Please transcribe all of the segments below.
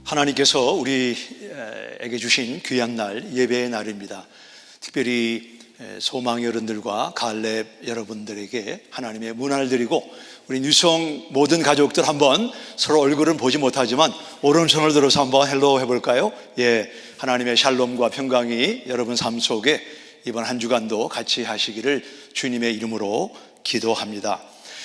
하나님께서 우리에게 주신 귀한 날, 예배의 날입니다. 특별히 소망 어른들과 갈렙 여러분들에게 하나님의 문안을 드리고, 우리 뉴성 모든 가족들 한번 서로 얼굴은 보지 못하지만 오른손을 들어서 한번 헬로 해볼까요? 하나님의 샬롬과 평강이 여러분 삶 속에 이번 한 주간도 같이 하시기를 주님의 이름으로 기도합니다.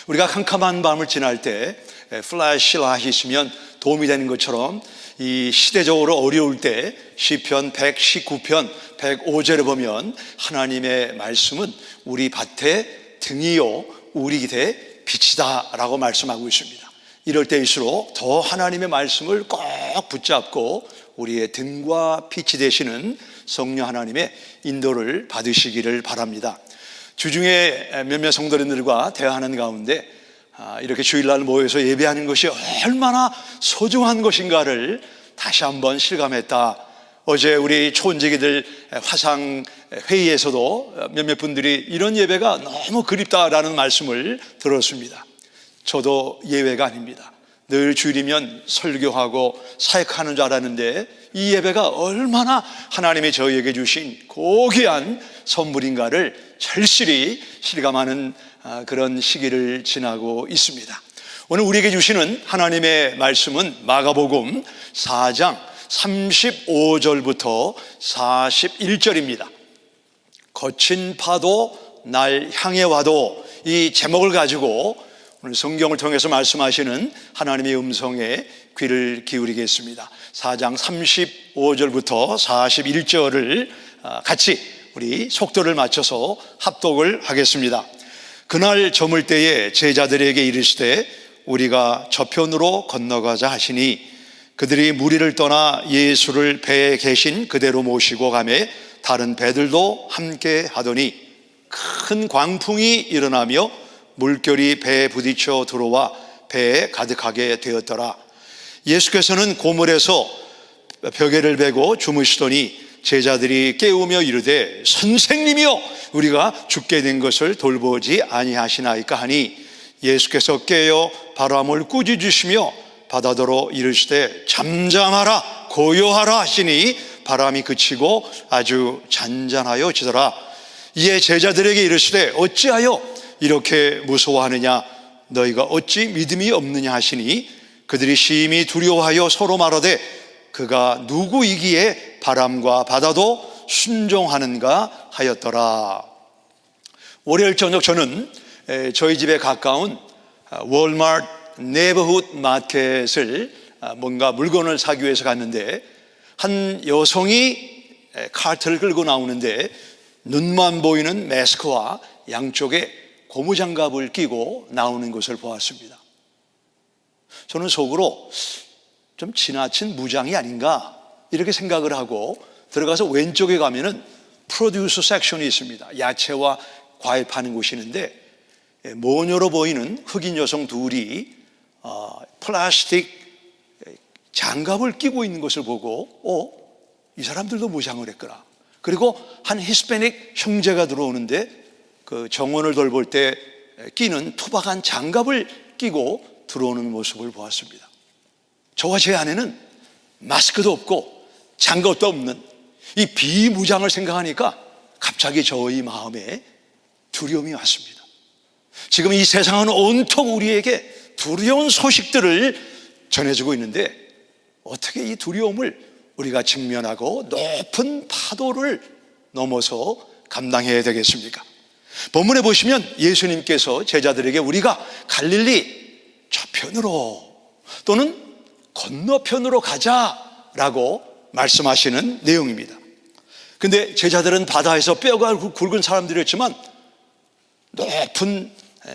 우리가 캄캄한 밤을 지날 때 플래시라이트 있으면 도움이 되는 것처럼, 이 시대적으로 어려울 때 시편 119편 105절에 보면 하나님의 말씀은 우리 밭의 등이요 우리 깃의 빛이다 라고 말씀하고 있습니다. 이럴 때일수록 더 하나님의 말씀을 꼭 붙잡고 우리의 등과 빛이 되시는 성령 하나님의 인도를 받으시기를 바랍니다. 주중에 몇몇 성도님들과 대화하는 가운데 이렇게 주일날 모여서 예배하는 것이 얼마나 소중한 것인가를 다시 한번 실감했다. 어제 우리 초원지기들 화상 회의에서도 몇몇 분들이 이런 예배가 너무 그립다라는 말씀을 들었습니다. 저도 예외가 아닙니다. 늘 주일이면 설교하고 사역하는 줄 알았는데 이 예배가 얼마나 하나님이 저희에게 주신 고귀한 선물인가를 절실히 실감하는 그런 시기를 지나고 있습니다. 오늘 우리에게 주시는 하나님의 말씀은 마가복음 4장 35절부터 41절입니다. 거친 파도 날 향해 와도, 이 제목을 가지고 오늘 성경을 통해서 말씀하시는 하나님의 음성에 귀를 기울이겠습니다. 4장 35절부터 41절을 같이 우리 속도를 맞춰서 합독을 하겠습니다. 그날 저물 때에 제자들에게 이르시되 우리가 저편으로 건너가자 하시니, 그들이 무리를 떠나 예수를 배에 계신 그대로 모시고 가매 다른 배들도 함께 하더니 큰 광풍이 일어나며 물결이 배에 부딪혀 들어와 배에 가득하게 되었더라. 예수께서는 고물에서 벽에를 베고 주무시더니 제자들이 깨우며 이르되 선생님이여, 우리가 죽게 된 것을 돌보지 아니하시나이까 하니, 예수께서 깨어 바람을 꾸짖으시며 바다더러 이르시되 잠잠하라 고요하라 하시니 바람이 그치고 아주 잔잔하여 지더라. 이에 제자들에게 이르시되 어찌하여 이렇게 무서워하느냐, 너희가 어찌 믿음이 없느냐 하시니, 그들이 심히 두려워하여 서로 말하되 그가 누구이기에 바람과 바다도 순종하는가 하였더라. 월요일 저녁 저는 저희 집에 가까운 월마트 네이버훗 마켓을 뭔가 물건을 사기 위해서 갔는데, 한 여성이 카트를 끌고 나오는데 눈만 보이는 마스크와 양쪽에 고무장갑을 끼고 나오는 것을 보았습니다. 저는 속으로 좀 지나친 무장이 아닌가 이렇게 생각을 하고 들어가서 왼쪽에 가면은 프로듀스 섹션이 있습니다. 야채와 과일 파는 곳이 있는데, 모녀로 보이는 흑인 여성 둘이 플라스틱 장갑을 끼고 있는 것을 보고 이 사람들도 무장을 했구나. 그리고 한 히스패닉 형제가 들어오는데 그 정원을 돌볼 때 끼는 투박한 장갑을 끼고 들어오는 모습을 보았습니다. 저와 제 아내는 마스크도 없고 장갑도 없는 이 비무장을 생각하니까 갑자기 저희 마음에 두려움이 왔습니다. 지금 이 세상은 온통 우리에게 두려운 소식들을 전해주고 있는데, 어떻게 이 두려움을 우리가 직면하고 높은 파도를 넘어서 감당해야 되겠습니까? 본문에 보시면 예수님께서 제자들에게 우리가 갈릴리 저편으로 또는 건너편으로 가자라고 말씀하시는 내용입니다. 근데 제자들은 바다에서 뼈가 굵은 사람들이었지만 높은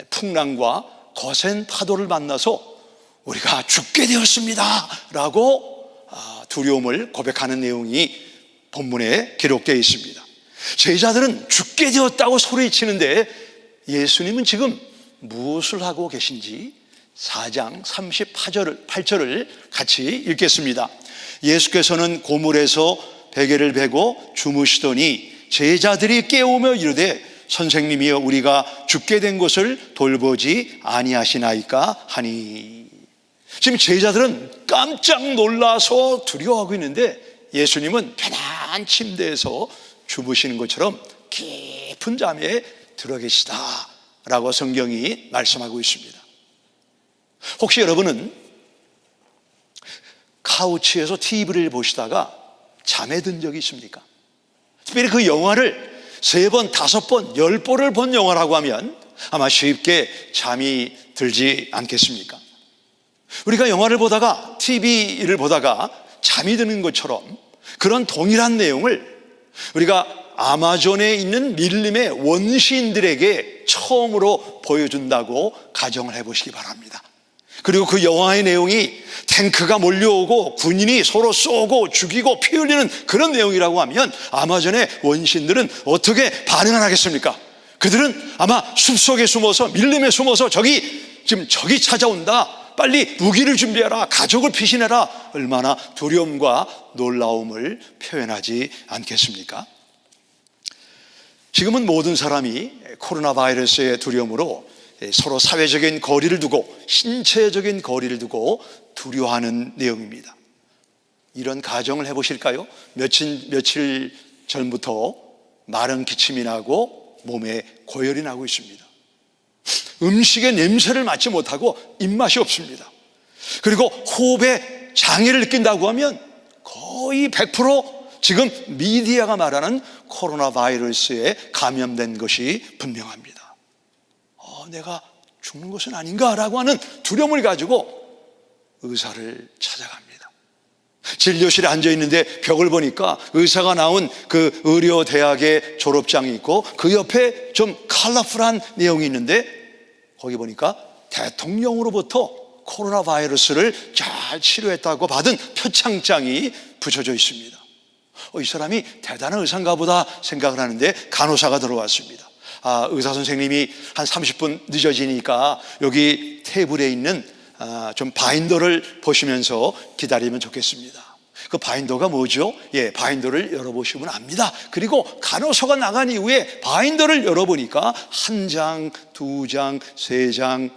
풍랑과 거센 파도를 만나서 우리가 죽게 되었습니다 라고 두려움을 고백하는 내용이 본문에 기록되어 있습니다. 제자들은 죽게 되었다고 소리치는데 예수님은 지금 무엇을 하고 계신지 4장 38절을 같이 읽겠습니다. 예수께서는 고물에서 베개를 베고 주무시더니 제자들이 깨우며 이르되 선생님이여, 우리가 죽게 된 것을 돌보지 아니하시나이까 하니. 지금 제자들은 깜짝 놀라서 두려워하고 있는데 예수님은 편한 침대에서 주무시는 것처럼 깊은 잠에 들어 계시다라고 성경이 말씀하고 있습니다. 혹시 여러분은 카우치에서 TV를 보시다가 잠에 든 적이 있습니까? 특별히 그 영화를 3번, 5번, 10번을 본 영화라고 하면 아마 쉽게 잠이 들지 않겠습니까? 우리가 영화를 보다가 TV를 보다가 잠이 드는 것처럼 그런 동일한 내용을 우리가 아마존에 있는 밀림의 원시인들에게 처음으로 보여준다고 가정을 해보시기 바랍니다. 그리고 그 영화의 내용이 탱크가 몰려오고 군인이 서로 쏘고 죽이고 피 흘리는 그런 내용이라고 하면 아마존의 원시인들은 어떻게 반응을 하겠습니까? 그들은 아마 숲속에 숨어서 밀림에 숨어서 지금 적이 찾아온다, 빨리 무기를 준비해라, 가족을 피신해라, 얼마나 두려움과 놀라움을 표현하지 않겠습니까? 지금은 모든 사람이 코로나 바이러스의 두려움으로 서로 사회적인 거리를 두고 신체적인 거리를 두고 두려워하는 내용입니다. 이런 가정을 해보실까요? 며칠 전부터 마른 기침이 나고 몸에 고열이 나고 있습니다. 음식의 냄새를 맡지 못하고 입맛이 없습니다. 그리고 호흡에 장애를 느낀다고 하면 거의 100% 지금 미디어가 말하는 코로나 바이러스에 감염된 것이 분명합니다. 내가 죽는 것은 아닌가라고 하는 두려움을 가지고 의사를 찾아갑니다. 진료실에 앉아있는데 벽을 보니까 의사가 나온 그 의료대학의 졸업장이 있고 그 옆에 좀 컬러풀한 내용이 있는데 거기 보니까 대통령으로부터 코로나 바이러스를 잘 치료했다고 받은 표창장이 붙여져 있습니다. 이 사람이 대단한 의사인가 보다 생각을 하는데 간호사가 들어왔습니다. 의사 선생님이 한 30분 늦어지니까 여기 테이블에 있는 좀 바인더를 보시면서 기다리면 좋겠습니다. 그 바인더가 뭐죠? 바인더를 열어보시면 압니다. 그리고 간호사가 나간 이후에 바인더를 열어보니까 1장, 2장, 3장,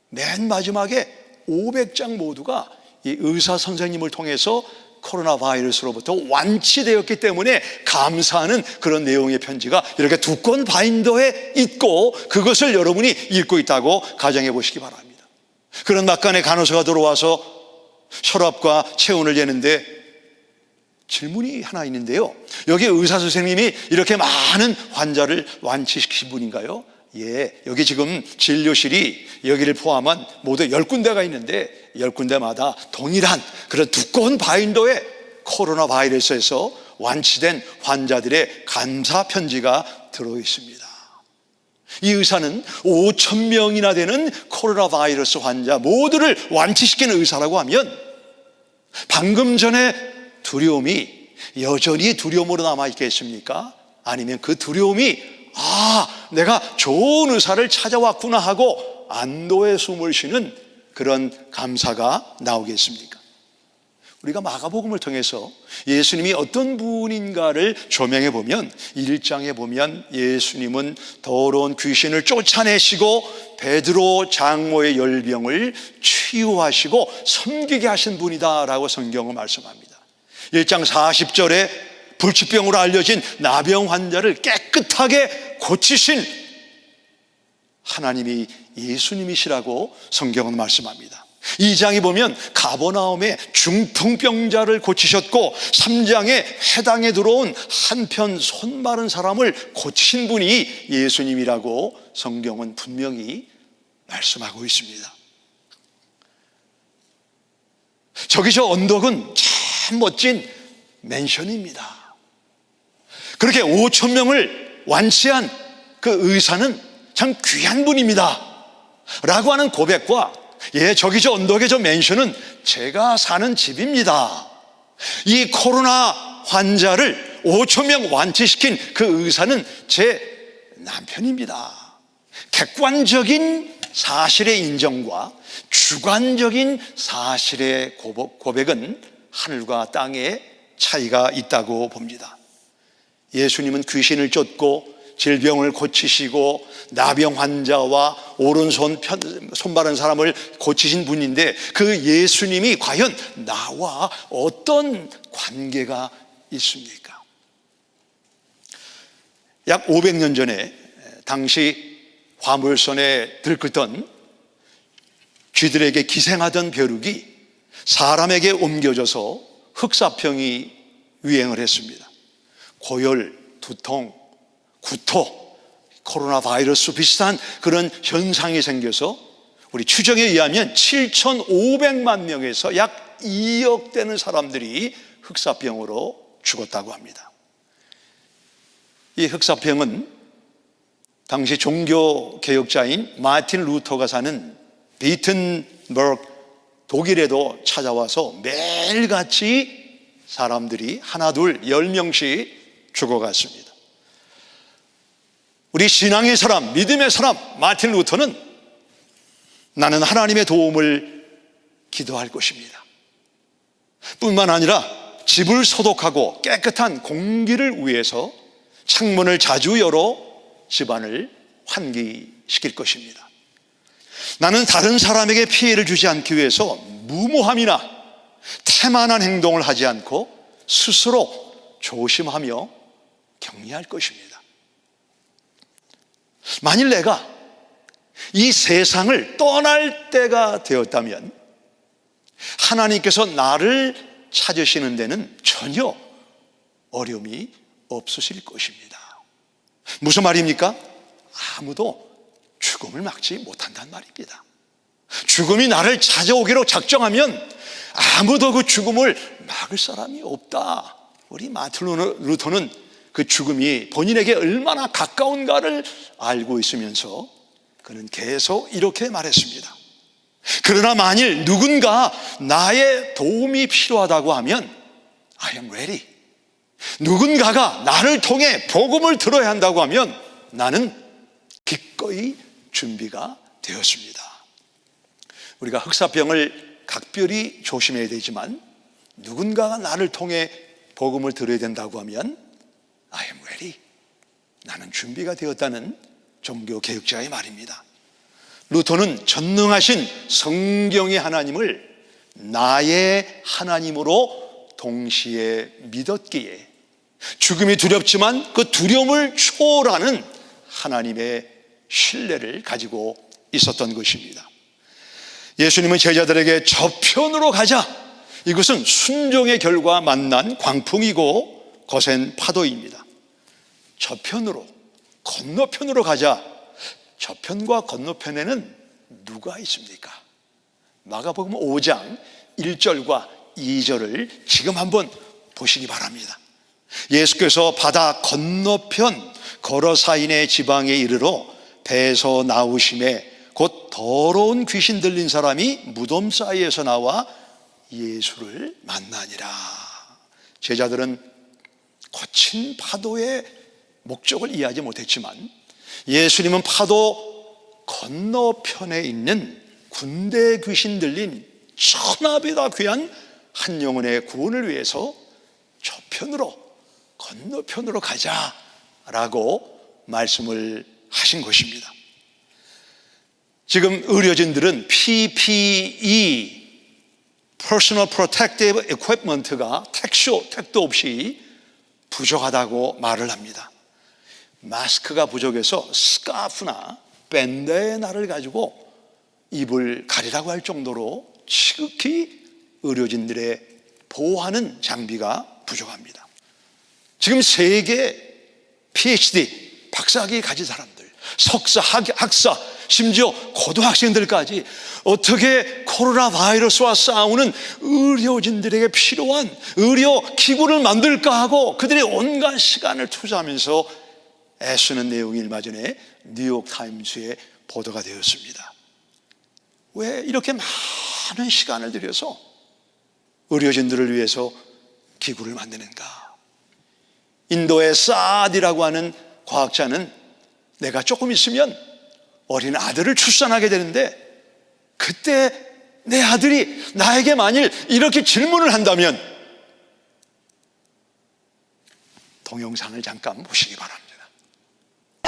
맨 마지막에 500장 모두가 이 의사 선생님을 통해서 코로나 바이러스로부터 완치되었기 때문에 감사하는 그런 내용의 편지가 이렇게 두꺼운 바인더에 있고 그것을 여러분이 읽고 있다고 가정해 보시기 바랍니다. 그런 막간에 간호사가 들어와서 혈압과 체온을 재는데 질문이 하나 있는데요. 여기 의사 선생님이 이렇게 많은 환자를 완치시킨 분인가요? 여기 지금 진료실이 여기를 포함한 모두 10군데가 있는데 10군데마다 동일한 그런 두꺼운 바인더에 코로나 바이러스에서 완치된 환자들의 감사 편지가 들어 있습니다. 이 의사는 5,000명이나 되는 코로나 바이러스 환자 모두를 완치시키는 의사라고 하면 방금 전에 두려움이 여전히 두려움으로 남아있겠습니까? 아니면 그 두려움이 내가 좋은 의사를 찾아왔구나 하고 안도의 숨을 쉬는 그런 감사가 나오겠습니까? 우리가 마가복음을 통해서 예수님이 어떤 분인가를 조명해 보면 1장에 보면 예수님은 더러운 귀신을 쫓아내시고 베드로 장모의 열병을 치유하시고 섬기게 하신 분이다라고 성경은 말씀합니다. 1장 40절에 불치병으로 알려진 나병 환자를 깨끗하게 고치신 하나님이 예수님이시라고 성경은 말씀합니다. 2장에 보면 가버나움의 중풍병자를 고치셨고 3장에 해당에 들어온 한편 손 마른 사람을 고치신 분이 예수님이라고 성경은 분명히 말씀하고 있습니다. 저기 저 언덕은 참 멋진 맨션입니다. 그렇게 5,000명을 완치한 그 의사는 참 귀한 분입니다 라고 하는 고백과 저기 저 언덕의 저 맨션은 제가 사는 집입니다. 이 코로나 환자를 5,000명 완치시킨 그 의사는 제 남편입니다. 객관적인 사실의 인정과 주관적인 사실의 고백은 하늘과 땅의 차이가 있다고 봅니다. 예수님은 귀신을 쫓고 질병을 고치시고 나병 환자와 오른손 손마른 사람을 고치신 분인데 그 예수님이 과연 나와 어떤 관계가 있습니까? 약 500년 전에 당시 화물선에 들끓던 쥐들에게 기생하던 벼룩이 사람에게 옮겨져서 흑사병이 유행을 했습니다. 고열, 두통, 구토, 코로나 바이러스 비슷한 그런 현상이 생겨서 우리 추정에 의하면 7,500만 명에서 약 2억 되는 사람들이 흑사병으로 죽었다고 합니다. 이 흑사병은 당시 종교 개혁자인 마틴 루터가 사는 비튼버그 독일에도 찾아와서 매일같이 사람들이 하나 둘 10명씩 죽어갔습니다. 우리 신앙의 사람, 믿음의 사람 마틴 루터는 나는 하나님의 도움을 기도할 것입니다. 뿐만 아니라 집을 소독하고 깨끗한 공기를 위해서 창문을 자주 열어 집안을 환기시킬 것입니다. 나는 다른 사람에게 피해를 주지 않기 위해서 무모함이나 태만한 행동을 하지 않고 스스로 조심하며 격리할 것입니다. 만일 내가 이 세상을 떠날 때가 되었다면 하나님께서 나를 찾으시는 데는 전혀 어려움이 없으실 것입니다. 무슨 말입니까? 아무도 죽음을 막지 못한다는 말입니다. 죽음이 나를 찾아오기로 작정하면 아무도 그 죽음을 막을 사람이 없다. 우리 마틴 루터는 그 죽음이 본인에게 얼마나 가까운가를 알고 있으면서 그는 계속 이렇게 말했습니다. 그러나 만일 누군가 나의 도움이 필요하다고 하면 I am ready. 누군가가 나를 통해 복음을 들어야 한다고 하면 나는 기꺼이 준비가 되었습니다. 우리가 흑사병을 각별히 조심해야 되지만 누군가가 나를 통해 복음을 들어야 된다고 하면 I am ready. 나는 준비가 되었다는 종교 개혁자의 말입니다. 루터는 전능하신 성경의 하나님을 나의 하나님으로 동시에 믿었기에 죽음이 두렵지만 그 두려움을 초월하는 하나님의 신뢰를 가지고 있었던 것입니다. 예수님은 제자들에게 저편으로 가자. 이것은 순종의 결과 만난 광풍이고 거센 파도입니다. 저편으로, 건너편으로 가자. 저편과 건너편에는 누가 있습니까? 마가복음 5장 1절과 2절을 지금 한번 보시기 바랍니다. 예수께서 바다 건너편 거러사인의 지방에 이르러 배에서 나오심에 곧 더러운 귀신 들린 사람이 무덤 사이에서 나와 예수를 만나니라. 제자들은 거친 파도의 목적을 이해하지 못했지만 예수님은 파도 건너편에 있는 군대 귀신 들린 천하보다 귀한 한 영혼의 구원을 위해서 저편으로 건너편으로 가자라고 말씀을 하신 것입니다. 지금 의료진들은 PPE, Personal Protective Equipment가 택도 없이 부족하다고 말을 합니다. 마스크가 부족해서 스카프나 밴드나를 가지고 입을 가리라고 할 정도로 지극히 의료진들의 보호하는 장비가 부족합니다. 지금 세계 PhD, 박사학위 가진 사람들, 석사, 학사, 심지어 고등학생들까지 어떻게 코로나 바이러스와 싸우는 의료진들에게 필요한 의료 기구를 만들까 하고 그들이 온갖 시간을 투자하면서 애쓰는 내용이 얼마 전에 뉴욕타임스에 보도가 되었습니다. 왜 이렇게 많은 시간을 들여서 의료진들을 위해서 기구를 만드는가? 인도의 사디라고 하는 과학자는 내가 조금 있으면 어린 아들을 출산하게 되는데 그때 내 아들이 나에게 만일 이렇게 질문을 한다면 동영상을 잠깐 보시기 바랍니다.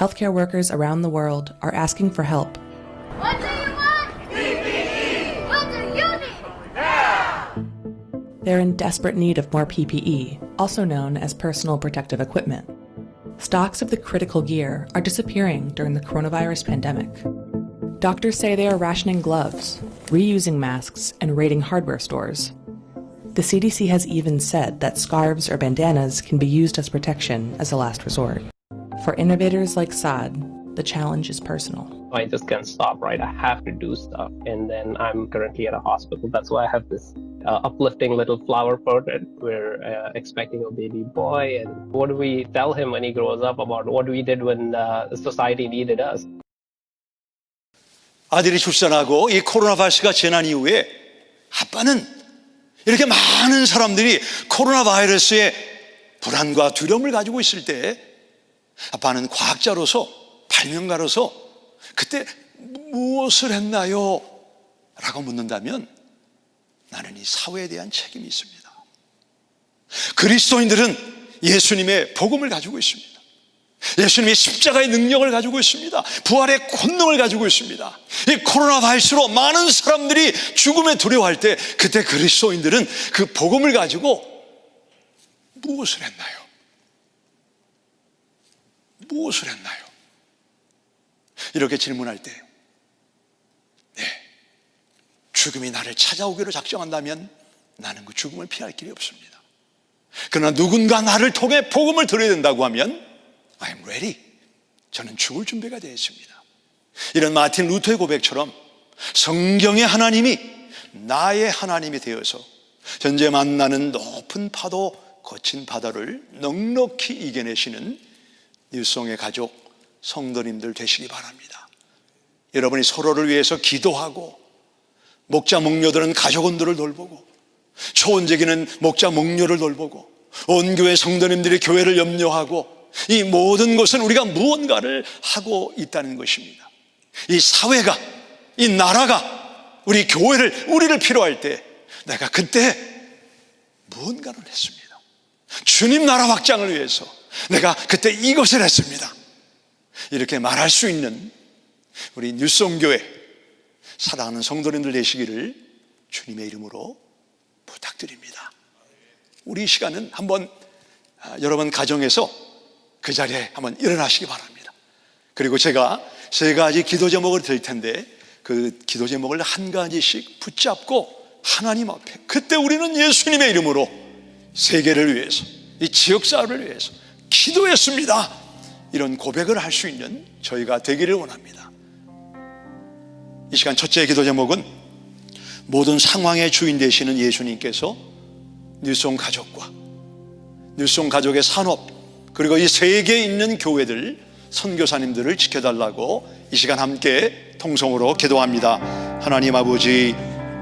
healthcare workers around the world are asking for help. What do you want? PPE! What do you need? They're in desperate need of more PPE, also known as personal protective equipment. Stocks of the critical gear are disappearing during the coronavirus pandemic. Doctors say they are rationing gloves, reusing masks, and raiding hardware stores. The CDC has even said that scarves or bandanas can be used as protection as a last resort. For innovators like Saad, the challenge is personal. I just can't stop, right? I have to do stuff. And then I'm currently at a hospital. That's why I have this uplifting little flower portrait. We're expecting a baby boy. And what do we tell him when he grows up about what we did when society needed us? 아들이 출산하고 이 코로나 바이러스가 지난 이후에 아빠는 이렇게 많은 사람들이 코로나 바이러스의 불안과 두려움을 가지고 있을 때 아빠는 과학자로서 발명가로서 그때 무엇을 했나요? 라고 묻는다면 나는 이 사회에 대한 책임이 있습니다. 그리스도인들은 예수님의 복음을 가지고 있습니다. 예수님의 십자가의 능력을 가지고 있습니다. 부활의 권능을 가지고 있습니다. 이 코로나 바이러스로 많은 사람들이 죽음에 두려워할 때 그때 그리스도인들은 그 복음을 가지고 무엇을 했나요? 무엇을 했나요? 이렇게 질문할 때 네, 죽음이 나를 찾아오기로 작정한다면 나는 그 죽음을 피할 길이 없습니다. 그러나 누군가 나를 통해 복음을 들어야 된다고 하면 I am ready. 저는 죽을 준비가 되어 있습니다. 이런 마틴 루터의 고백처럼 성경의 하나님이 나의 하나님이 되어서 현재 만나는 높은 파도, 거친 바다를 넉넉히 이겨내시는 뉴송의 가족, 성도님들 되시기 바랍니다. 여러분이 서로를 위해서 기도하고 목자 목녀들은 가족원들을 돌보고 초원제기는 목자 목녀를 돌보고 온 교회 성도님들이 교회를 염려하고 이 모든 것은 우리가 무언가를 하고 있다는 것입니다. 이 사회가, 이 나라가 우리 교회를, 우리를 필요할 때 내가 그때 무언가를 했습니다. 주님 나라 확장을 위해서 내가 그때 이것을 했습니다. 이렇게 말할 수 있는 우리 뉴송교회 사랑하는 성도님들 되시기를 주님의 이름으로 부탁드립니다. 우리 이 시간은 한번 여러분 가정에서 그 자리에 한번 일어나시기 바랍니다. 그리고 제가 세 가지 기도 제목을 드릴 텐데 그 기도 제목을 한 가지씩 붙잡고 하나님 앞에 그때 우리는 예수님의 이름으로 세계를 위해서 이 지역사회를 위해서 기도했습니다. 이런 고백을 할 수 있는 저희가 되기를 원합니다. 이 시간 첫째 기도 제목은 모든 상황의 주인 되시는 예수님께서 뉴송 가족과 뉴송 가족의 산업 그리고 이 세계에 있는 교회들 선교사님들을 지켜달라고 이 시간 함께 통성으로 기도합니다. 하나님 아버지,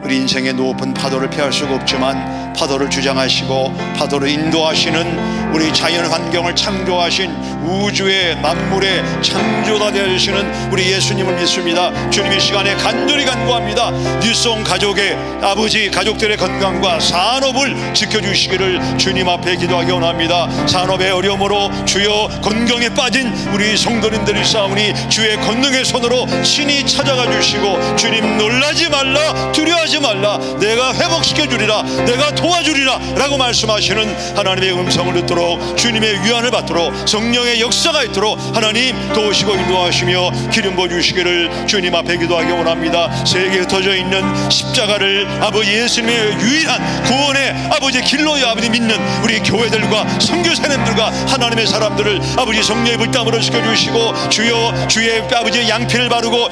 우리 인생의 높은 파도를 피할 수가 없지만 파도를 주장하시고 파도를 인도하시는 우리 자연 환경을 창조하신 우주의 만물의 창조자 되시는 우리 예수님을 믿습니다. 주님 이 시간에 간절히 간구합니다. 뉴송 가족의 아버지 가족들의 건강과 산업을 지켜주시기를 주님 앞에 기도하기 원합니다. 산업의 어려움으로 주여 건강에 빠진 우리 성도님들이 싸우니 주의 권능의 손으로 친히 찾아가 주시고 주님 놀라지 말라 두려워하지 말라 내가 회복시켜 주리라 내가 도와주리라 라고 말씀하시는 하나님의 음성을 듣도록 주님의 위안을 받도록 성령의 역사가 있도록 하나님 도우시고 인도하시며 기름 부어주시기를 주님 앞에 기도하기 원합니다. 세계에 흩어져 있는 십자가를 아버지 예수님의 유일한 구원의 아버지 길로 아버지 믿는 우리 교회들과 선교사님들과 하나님의 사람들을 아버지 성령의 불담으로 지켜주시고 주여 주의 아버지 양피를 바르고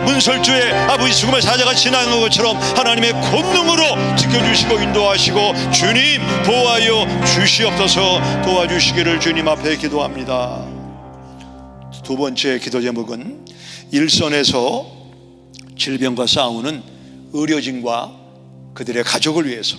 문설주의 아버지 죽음의 사자가 지나간 것처럼 하나님의 권능으로 지켜주시고 인도하시고 주님 보호하여 주시옵소서. 도와주시기를 주님 앞에 기도합니다. 두 번째 기도 제목은 일선에서 질병과 싸우는 의료진과 그들의 가족을 위해서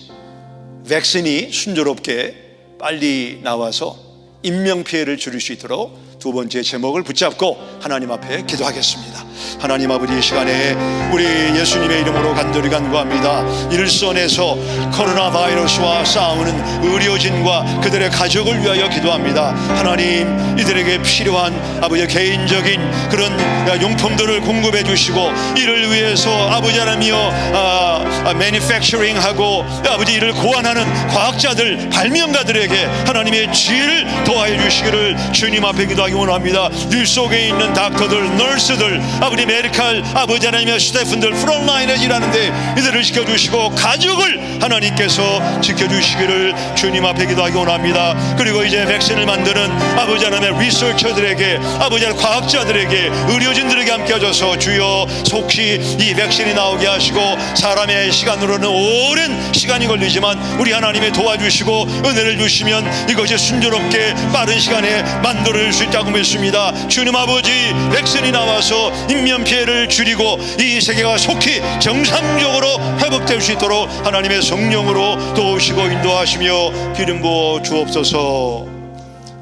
백신이 순조롭게 빨리 나와서 인명피해를 줄일 수 있도록 두 번째 제목을 붙잡고 하나님 앞에 기도하겠습니다. 하나님 아버지, 이 시간에 우리 예수님의 이름으로 간절히 간구합니다. 일선에서 코로나 바이러스와 싸우는 의료진과 그들의 가족을 위하여 기도합니다. 하나님, 이들에게 필요한 아버지 개인적인 그런 용품들을 공급해 주시고, 이를 위해서 아버지 하나님이여 매니팩처링하고 아버지 이를 고안하는 과학자들, 발명가들에게 하나님의 지혜를 더하여 주시기를 주님 앞에 기도하기 원합니다. 일 속에 있는 닥터들, 널스들, 아버지 메디컬 아버지 하나님의 스태프들, 프론라인에 일하는데 이들을 지켜주시고, 가족을 하나님께서 지켜주시기를 주님 앞에 기도하기 원합니다. 그리고 이제 백신을 만드는 아버지 하나님의 리서처들에게, 아버지 하나님의 과학자들에게, 의료진들에게 함께 하셔서 주여 속히 이 백신이 나오게 하시고, 사람의 시간으로는 오랜 시간이 걸리지만 우리 하나님이 도와주시고 은혜를 주시면 이것이 순조롭게 빠른 시간에 만들어질 수 있다고 믿습니다. 주님 아버지, 백신이 나와서 인명피해를 줄이고 이 세계가 속히 정상적으로 회복될 수 있도록 하나님의 성령으로 도우시고 인도하시며 기름 부어 주옵소서.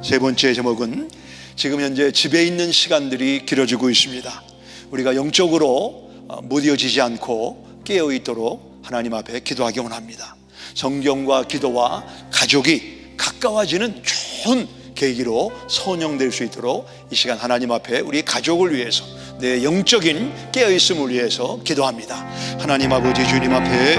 세 번째 제목은 지금 현재 집에 있는 시간들이 길어지고 있습니다. 우리가 영적으로 무뎌지지 않고 깨어있도록 하나님 앞에 기도하기 원합니다. 성경과 기도와 가족이 가까워지는 좋은 계기로 선용될 수 있도록 이 시간 하나님 앞에 우리 가족을 위해서, 내 영적인 깨어있음을 위해서 기도합니다. 하나님 아버지, 주님 앞에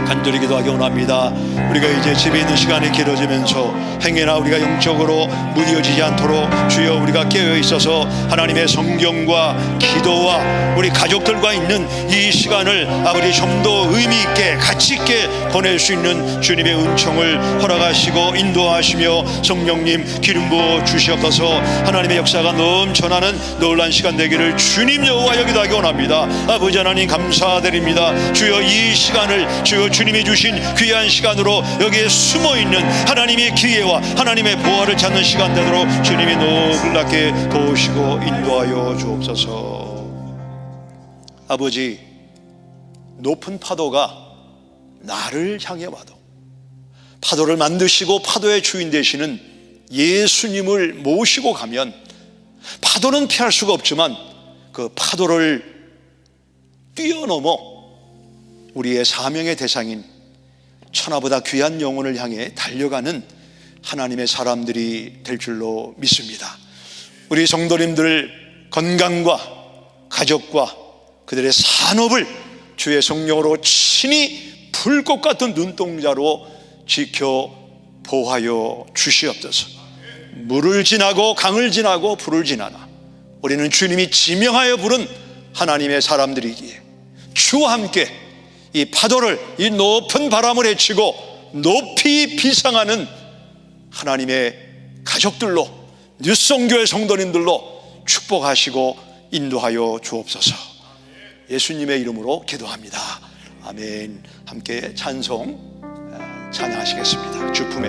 간절히 기도하기 원합니다. 우리가 이제 집에 있는 시간이 길어지면서 행여나 우리가 영적으로 무뎌지지 않도록 주여 우리가 깨어 있어서 하나님의 성경과 기도와 우리 가족들과 있는 이 시간을 아버지 좀 더 의미 있게 가치 있게 보낼 수 있는 주님의 은총을 허락하시고 인도하시며 성령님 기름 부어 주시옵소서. 하나님의 역사가 넘쳐나는 놀란 시간 되기를 주님 여호와여 기도하기 원합니다. 아버지 하나님 감사드립니다. 주여 이 시간을 주여 주님이 주신 귀한 시간으로 여기에 숨어있는 하나님의 기회와 하나님의 보화를 찾는 시간 되도록 주님이 놀랍게 도우시고 인도하여 주옵소서. 아버지, 높은 파도가 나를 향해 와도 파도를 만드시고 파도의 주인 되시는 예수님을 모시고 가면 파도는 피할 수가 없지만 그 파도를 뛰어넘어 우리의 사명의 대상인 천하보다 귀한 영혼을 향해 달려가는 하나님의 사람들이 될 줄로 믿습니다. 우리 성도님들 건강과 가족과 그들의 산업을 주의 성령으로 친히 불꽃 같은 눈동자로 지켜 보호하여 주시옵소서. 물을 지나고 강을 지나고 불을 지나나 우리는 주님이 지명하여 부른 하나님의 사람들이기에 주와 함께 이 파도를, 이 높은 바람을 헤치고 높이 비상하는 하나님의 가족들로, 뉴성교회 성도님들로 축복하시고 인도하여 주옵소서. 예수님의 이름으로 기도합니다. 아멘. 함께 찬송 찬양하시겠습니다. 주품에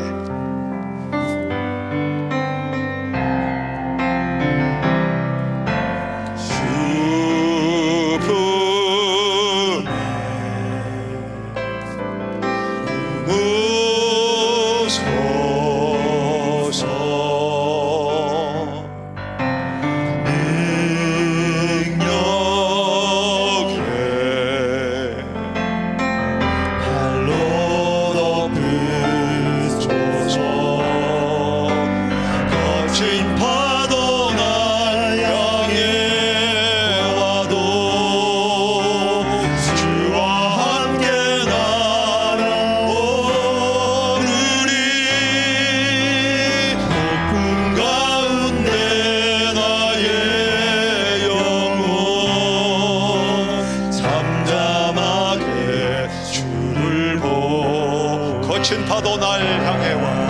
거친 파도 날 향해 와,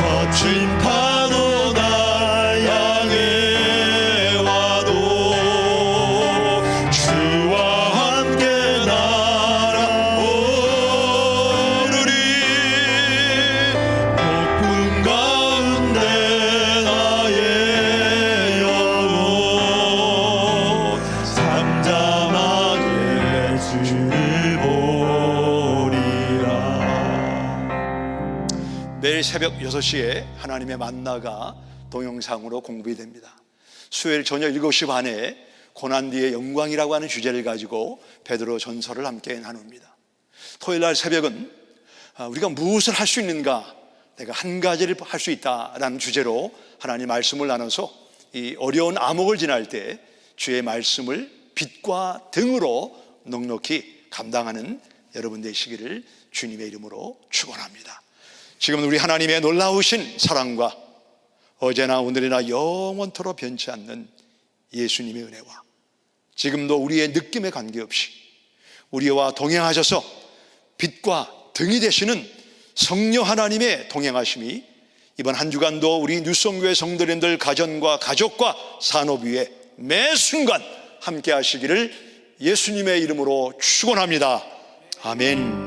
거친 파도 날 향해 와도 주와 함께 날아오르리. 폭풍 가운데 나의 영혼 잠잠하게 주를 보리라. 매일 새벽 6시에 하나님의 만나가 동영상으로 공부이 됩니다. 수요일 저녁 7시 반에 고난 뒤의 영광이라고 하는 주제를 가지고 베드로 전서를 함께 나눕니다. 토요일 날 새벽은 우리가 무엇을 할 수 있는가, 내가 한 가지를 할 수 있다라는 주제로 하나님 말씀을 나눠서 이 어려운 암흑을 지날 때 주의 말씀을 빛과 등으로 넉넉히 감당하는 여러분 되시기를 주님의 이름으로 축원합니다. 지금은 우리 하나님의 놀라우신 사랑과 어제나 오늘이나 영원토록 변치 않는 예수님의 은혜와 지금도 우리의 느낌에 관계없이 우리와 동행하셔서 빛과 등이 되시는 성령 하나님의 동행하심이 이번 한 주간도 우리 뉴성교회 성도님들 가정과 가족과 산업 위에 매 순간 함께 하시기를 예수님의 이름으로 축원합니다. 아멘.